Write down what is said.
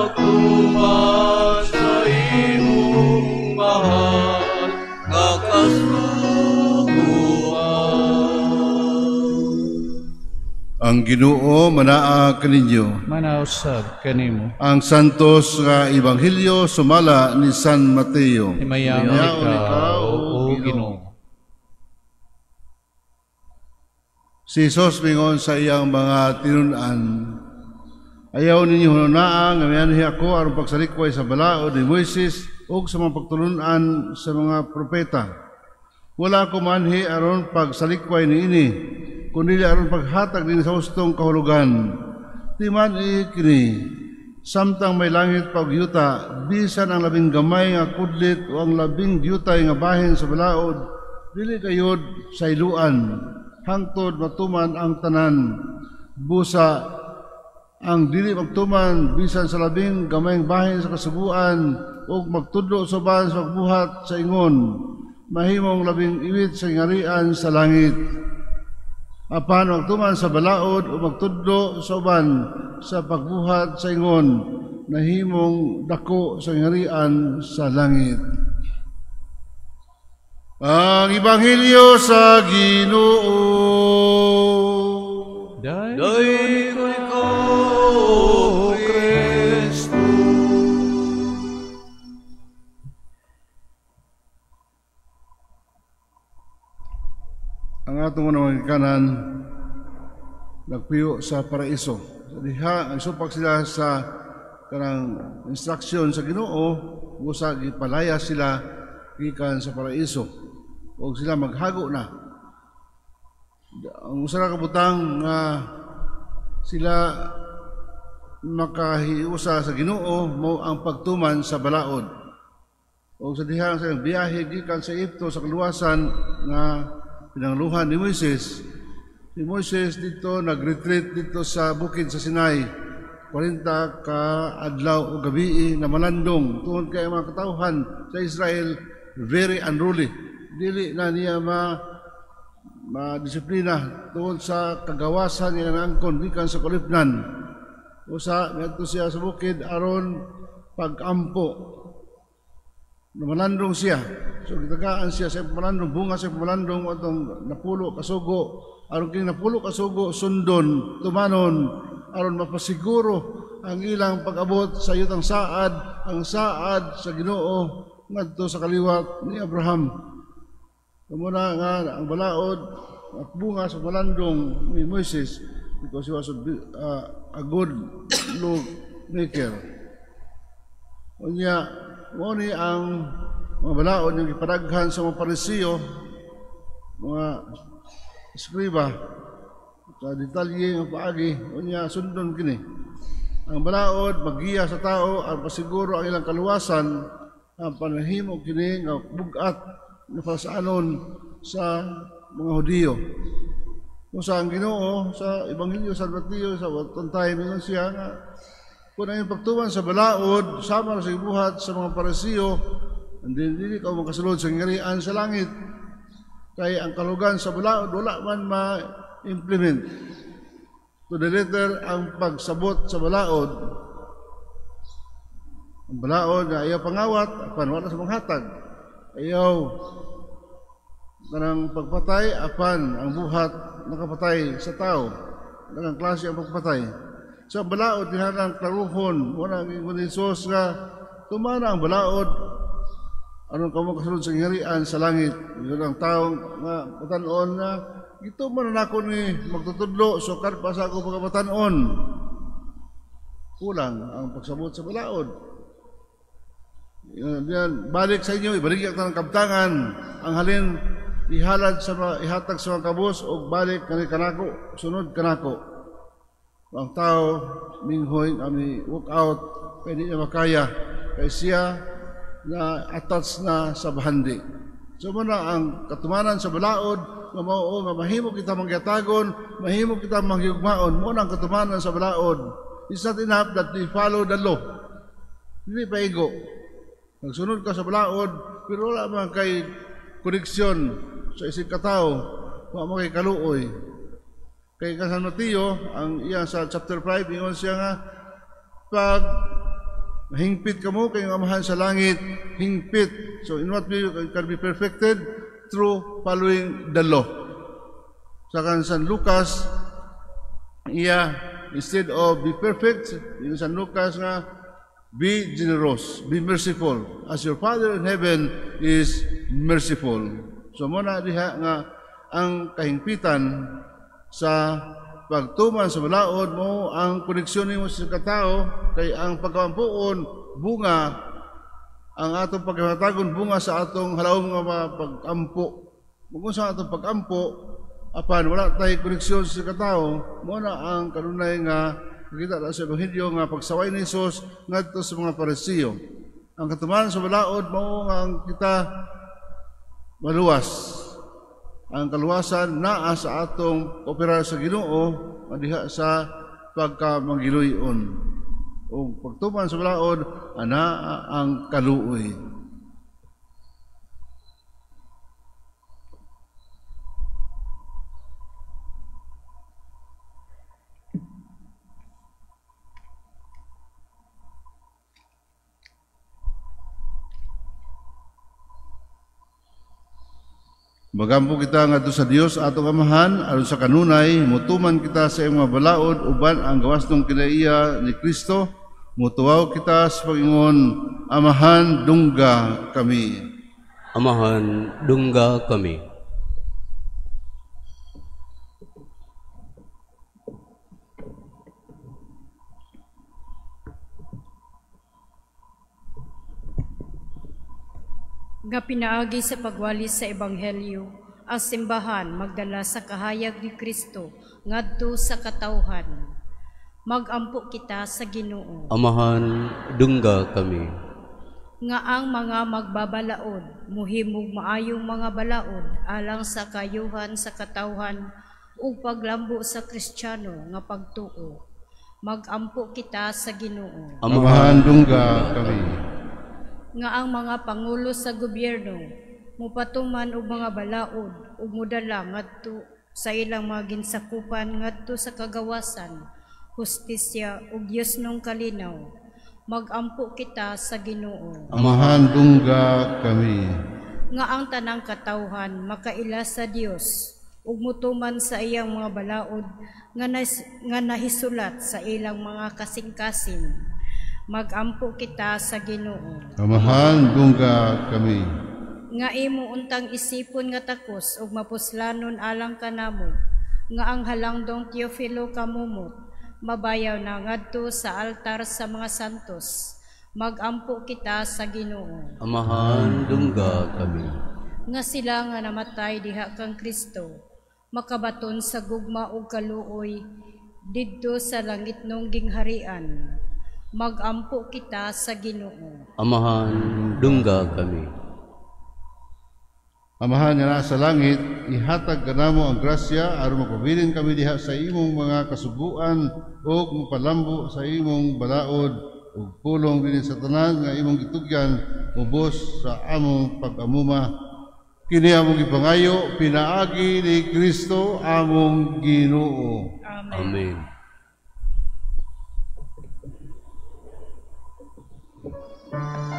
pagtuman sa imong mahal nga kasuguan. Ang Ginoo manaa kaninyo. Manausab kanimo. Ang santos nga ebanghelyo sumala ni San Mateo. Himayaw ikaw, o Ginoo. Si Jesus mingon sa iyang mga tinun-an, ayaw ninyo hununaan nga mianhi ako aron pagsalikway sa balaod ni Moises ug sa mga pagtulunan sa mga propeta. Wala ko manhi aron pagsalikway niini, kundi aron paghatag din sa hustong kahulugan. Di man kini, samtang may langit pagyuta, bisan ang labing gamay nga kudlit o ang labing gyutay nga bahin sa balaod, dili kayod sa iluan, hangtod matuman ang tanan. Busa ang dili magtuman bisan sa labing gamayng bahin sa kasuguan ug magtudlo suban sa pagbuhat sa ingon, mahimong labing iwit sa ingarian sa langit. Apan magtuman sa balaod o magtudlo sa uban sa pagbuhat sa ingon, nahimong dako sa ingarian sa langit. Ang Ebanghelyo sa Ginoo. Dayon ko ikaw, Kristo. Ang atong mga kanan nagpuyo sa paraiso. Sa diha, nagsupak sila sa kanang instruction sa Ginoo, busa gipalaya sila gikan sa paraiso. O sila maghago na. Ang usa ka butang nga sila makahiusa sa Ginoo mo ang pagtuman sa balaod. O sa diha sa biyahe gikan sa Egipto sa kaluwasan nga pinangluhan ni Moises. Si Moises dito nag-retreat dito sa bukid sa Sinai. 40 ka adlaw o gabi na malandong tungod kay mga katawhan sa Israel very unruly. Dili na niya ma-disiplina tungod sa kagawasan niya ng angkon gikan sa kulipnan. Usa ngadto siya sa bukid aron pag-ampo. Malandong siya. So gitagaan siya sa malandong, bunga sa malandong atong napulo kasugo. Aron king napulo kasugo sundon, tumanon aron mapasiguro ang ilang pag-abot sa yutang saad, ang saad sa Ginoo ngadto sa kaliwat ni Abraham. Kumuna nga ang balaod at bunga sa malandong ni Moises because he was a good law maker. Unya, mo ni ang mga balaod yung ipadaghan sa mga Parisiyo, mga eskriba, sa detalye ng paagi, unya sundon kini. Ang balaod magiya sa tao ang pasiguro ang ilang kaluwasan ang panahimo kini nga bugat na pasaanon sa mga Hudiyo. Kung sa ang Ginoo sa Ebanghelyo sa Mateo sa watong time ngon siya nga kung ang pagtuman sa balaod sama sa ibuhat sa mga Parisiyo, hindi ka makasulod sa ngarian sa langit. Kaya ang kalugan sa balaod wala man ma-implement. To the letter ang pagsabot sa balaod. Ang balaod na ayaw pangawat, apan wala sa manghatag. Ayaw kanang pagpatay, apan ang buhat nakapatay sa tao. Kanang klase ang pagpatay. Sa balaod, tinatang klaruhon, wala ang ingon ni Jesus nga, tumana ang balaod, anong kamakasunod sa ingarian sa langit. Yun ang taong nga patanon na, ito man ako ni magtutudlo, sukar pa sa ako pagkapatanon. Kulang ang pagsabot sa balaod. Yan, balik sa inyo, ibaligyan ka ng kabtangan, ang halin ihatag sa mga kabus o balik kanako, sunod kanako. Ang tao minghoy kami walk out, pwede niya makaya kay siya na attached na sa bahandi. So muna ang katumanan sa balaod nga mao nga mahimo kita mangyatagon, mahimo kita manghigugmaon, mo ang katumanan sa balaod. It's not enough that we follow the law. Hindi pa igo. Nagsunod ka sa balaod, pero wala man kay koneksyon sa isip katao, wala man kay kaluoy. Kay San Mateo, ang iya sa chapter 5, ingon siya nga, pag Hingpit ka mo kayong amahan sa langit, hingpit. So in what way you can be perfected? Through following the law. Sa San Lucas, instead of be perfect, in San Lucas nga, be generous, be merciful, as your Father in heaven is merciful. So muna diha nga ang kahingpitan sa pagtuman sa balaod mo, ang koneksyon mo sa katao, kay ang pagkampuon, bunga, ang atong pagkamatagon, bunga sa atong halawong nga pag-ampo. Kung sa atong pag-ampo, apan wala tayo koneksyon sa katao, muna ang kanunay nga nakita na sa Ebanghelyo nga pagsaway ni Jesus ngadto sa mga Parisiyo. Ang katumanan sa balaod mao nga ang kita maluwas. Ang kaluwasan naa sa atong operar sa Ginoo diha sa pagkamanggiluyon. O pagtuman sa balaod ana ang kaluoy. Magampo kita ngadto sa Dios atong Amahan aron sa kanunay mutuman kita sa iyang mga balaod uban ang gawas ng kinaiya ni Kristo. Mutuwaw kita sa Panginoon, Amahan, dungga kami. Amahan, dungga kami. Nga pinaagi sa pagwalis sa Ebanghelyo, ang simbahan magdala sa kahayag ni Kristo ngadto sa katawhan. Magampo kita sa Ginoo. Amahan, dungga kami. Nga ang mga magbabalaod, muhimog maayong mga balaod alang sa kayuhan sa katawhan ug paglambo sa Kristiyano nga pagtuo. Magampo kita sa Ginoo. Amahan, dungga kami. Nga ang mga pangulo sa gobyerno mupatuman og mga balaod ug mudala ngadto sa ilang mga ginsakupan ngadto sa kagawasan, hustisya ug yusnong kalinaw. Magampo kita sa Ginoo. Amahan, dungga kami. Nga ang tanang katawhan makaila sa Dios ug mutuman sa iyang mga balaod nga nahisulat sa ilang mga kasing-kasing. Magampo kita sa Ginoo. Amahan, dungga kami. Nga imo untang isipon nga takos ug mapuslanon alang kanamo, nga ang halangdong Teofilo kamumot, mabayaw na ngadto sa altar sa mga santos. Magampo kita sa Ginoo. Amahan, dungga kami. Nga sila nga namatay diha kang Kristo, makabaton sa gugma ug kaluoy didto sa langitnong gingharian. Magampo kita sa Ginoo. Amahan, dungga kami. Amahan nga nasa langit, ihatag kanamo ang grasya aron mapabilin kami diha sa imong mga kasubuan ug mapalambo sa imong balaod ug pulong dinhi sa tanan nga imong gitugyan ubos sa among pag-amuma. Kini among ipangayo pinaagi ni Kristo among Ginoo. Amen. Amen.